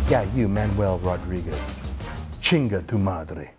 Yeah, you, Manuel Rodriguez. Chinga tu madre.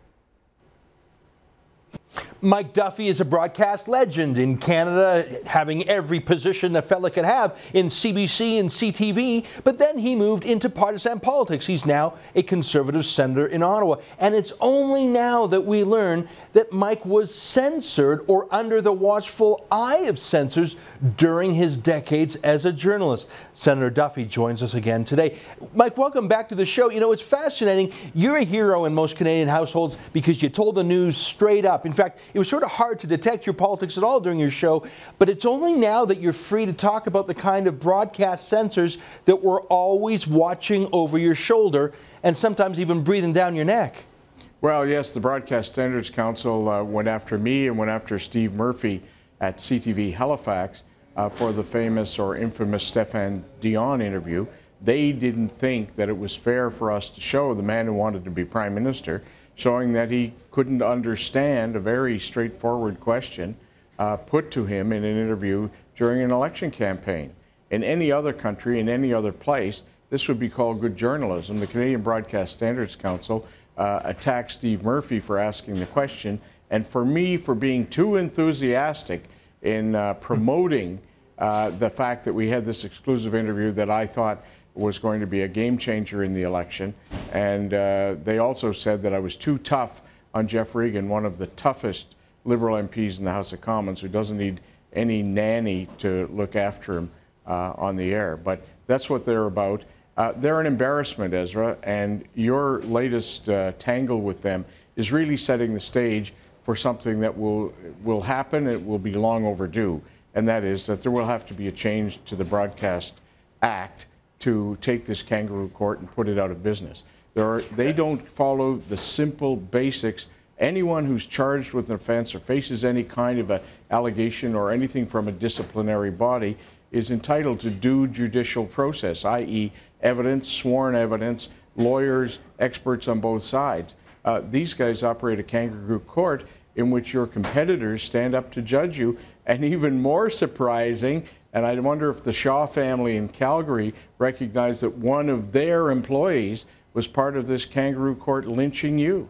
Mike Duffy is a broadcast legend in Canada, having every position a fella could have in CBC and CTV, but then he moved into partisan politics. He's now a Conservative senator in Ottawa, and it's only now that we learn that Mike was censored or under the watchful eye of censors during his decades as a journalist. Senator Duffy joins us again today. Mike, welcome back to the show. You know, it's fascinating. You're a hero in most Canadian households because you told the news straight up. In fact, it was sort of hard to detect your politics at all during your show, but it's only now that you're free to talk about the kind of broadcast censors that were always watching over your shoulder and sometimes even breathing down your neck. Well, yes, the Broadcast Standards Council went after me and went after Steve Murphy at CTV Halifax for the famous or infamous Stéphane Dion interview. They didn't think that it was fair for us to show the man who wanted to be Prime Minister, showing that he couldn't understand a very straightforward question put to him in an interview during an election campaign. In any other country, in any other place, this would be called good journalism. The Canadian Broadcast Standards Council attacked Steve Murphy for asking the question, and for me for being too enthusiastic in promoting the fact that we had this exclusive interview that I thought was going to be a game changer in the election. And they also said that I was too tough on Jeff Regan, one of the toughest Liberal MPs in the House of Commons, who doesn't need any nanny to look after him on the air. But that's what they're about. They're an embarrassment, Ezra, and your latest tangle with them is really setting the stage for something that will happen. It will be long overdue, and that is that there will have to be a change to the Broadcast Act to take this kangaroo court and put it out of business. They don't follow the simple basics. Anyone who's charged with an offense or faces any kind of an allegation or anything from a disciplinary body is entitled to due judicial process, i.e. evidence, sworn evidence, lawyers, experts on both sides. These guys operate a kangaroo court in which your competitors stand up to judge you, and even more surprising, and I wonder if the Shaw family in Calgary recognized that one of their employees was part of this kangaroo court lynching you.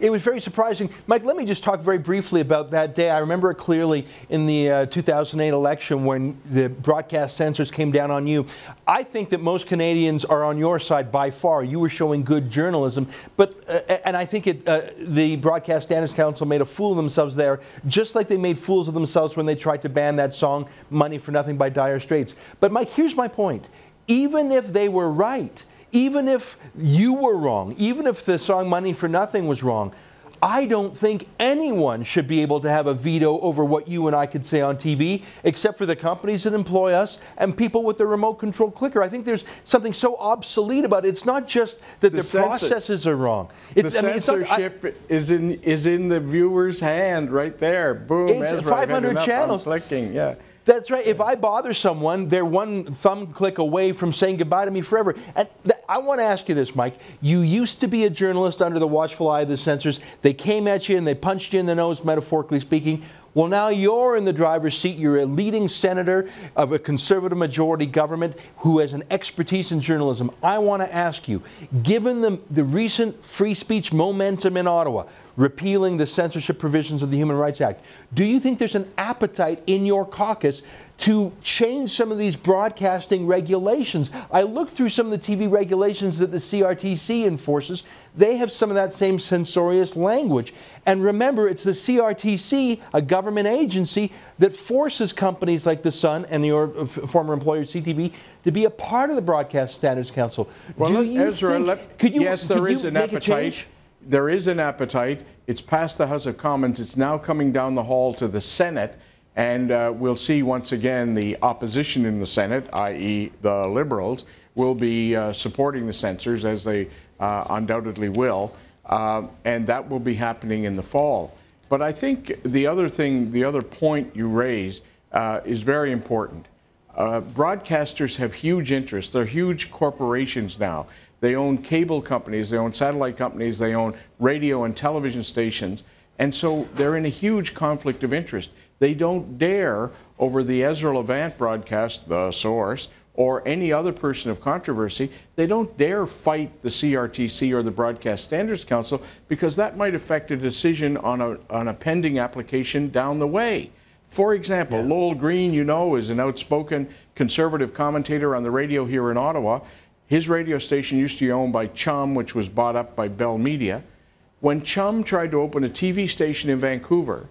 It was very surprising. Mike, let me just talk very briefly about that day. I remember it clearly in the 2008 election when the broadcast censors came down on you. I think that most Canadians are on your side by far. You were showing good journalism, but and I think the Broadcast Standards Council made a fool of themselves there, just like they made fools of themselves when they tried to ban that song, Money for Nothing by Dire Straits. But Mike, here's my point. Even if they were right, even if you were wrong, even if the song Money for Nothing was wrong, I don't think anyone should be able to have a veto over what you and I could say on TV, except for the companies that employ us and people with the remote control clicker. I think there's something so obsolete about it. It's not just that the processes are wrong. The censorship is in the viewer's hand right there. Boom, it's Ezra, 500 channels. Clicking, yeah. That's right. If I bother someone, they're one thumb click away from saying goodbye to me forever. And I want to ask you this, Mike. You used to be a journalist under the watchful eye of the censors. They came at you and they punched you in the nose, metaphorically speaking. Well, now you're in the driver's seat. You're a leading senator of a Conservative majority government who has an expertise in journalism. I want to ask you, given the recent free speech momentum in Ottawa, repealing the censorship provisions of the Human Rights Act, do you think there's an appetite in your caucus to change some of these broadcasting regulations? I looked through some of the TV regulations that the CRTC enforces. They have some of that same censorious language. And remember, it's the CRTC, a government agency, that forces companies like The Sun and your former employer CTV to be a part of the Broadcast Standards Council. Well, Ezra, yes, there is an appetite. There is an appetite. It's passed the House of Commons. It's now coming down the hall to the Senate. And we'll see once again the opposition in the Senate, i.e. the Liberals, will be supporting the censors, as they undoubtedly will. And that will be happening in the fall. But I think the other point you raise is very important. Broadcasters have huge interests. They're huge corporations now. They own cable companies, they own satellite companies, they own radio and television stations. And so they're in a huge conflict of interest. They don't dare, over the Ezra Levant broadcast, The Source, or any other person of controversy, they don't dare fight the CRTC or the Broadcast Standards Council because that might affect a decision on a pending application down the way. For example, Lowell Green, you know, is an outspoken conservative commentator on the radio here in Ottawa. His radio station used to be owned by Chum, which was bought up by Bell Media. When Chum tried to open a TV station in Vancouver,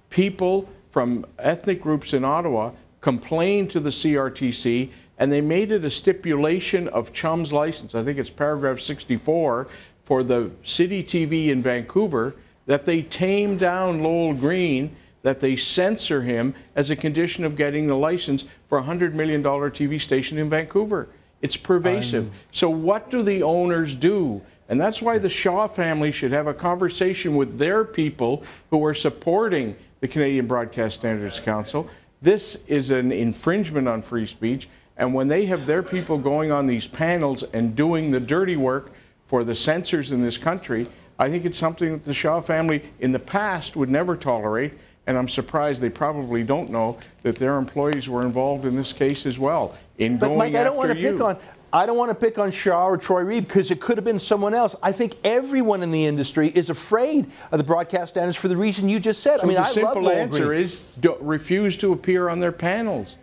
people from ethnic groups in Ottawa complained to the CRTC, and they made it a stipulation of Chum's license, I think it's paragraph 64, for the city TV in Vancouver, that they tame down Lowell Green, that they censor him as a condition of getting the license for a $100 million TV station in Vancouver. It's pervasive. So what do the owners do? And that's why the Shaw family should have a conversation with their people who are supporting the Canadian Broadcast Standards Council. This is an infringement on free speech. And when they have their people going on these panels and doing the dirty work for the censors in this country, I think it's something that the Shaw family in the past would never tolerate. And I'm surprised they probably don't know that their employees were involved in this case as well, in going Mike, after you. I don't want to pick on Shaw or Troy Reed because it could have been someone else. I think everyone in the industry is afraid of the broadcast standards for the reason you just said. So the simple answer is refuse to appear on their panels.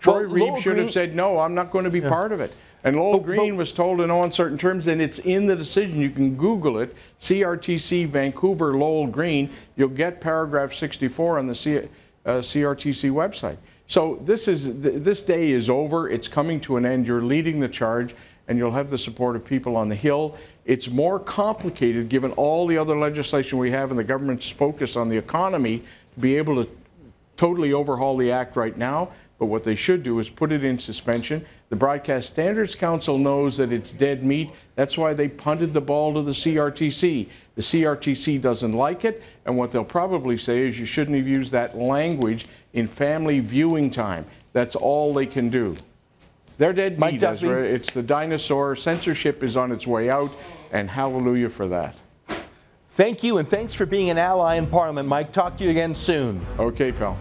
Troy Reed should have said, no, I'm not going to be part of it. And Lowell Green was told in no uncertain terms, and it's in the decision. You can Google it, CRTC Vancouver Lowell Green. You'll get paragraph 64 on the CRTC website. So this day is over. It's coming to an end. You're leading the charge, and you'll have the support of people on the Hill. It's more complicated, given all the other legislation we have and the government's focus on the economy, to be able to totally overhaul the act right now. But what they should do is put it in suspension. The Broadcast Standards Council knows that it's dead meat. That's why they punted the ball to the CRTC. The CRTC doesn't like it, and what they'll probably say is you shouldn't have used that language in family viewing time. That's all they can do. They're dead meat, Ezra. It's the dinosaur. Censorship is on its way out, and hallelujah for that. Thank you, and thanks for being an ally in Parliament, Mike. Talk to you again soon. Okay, pal.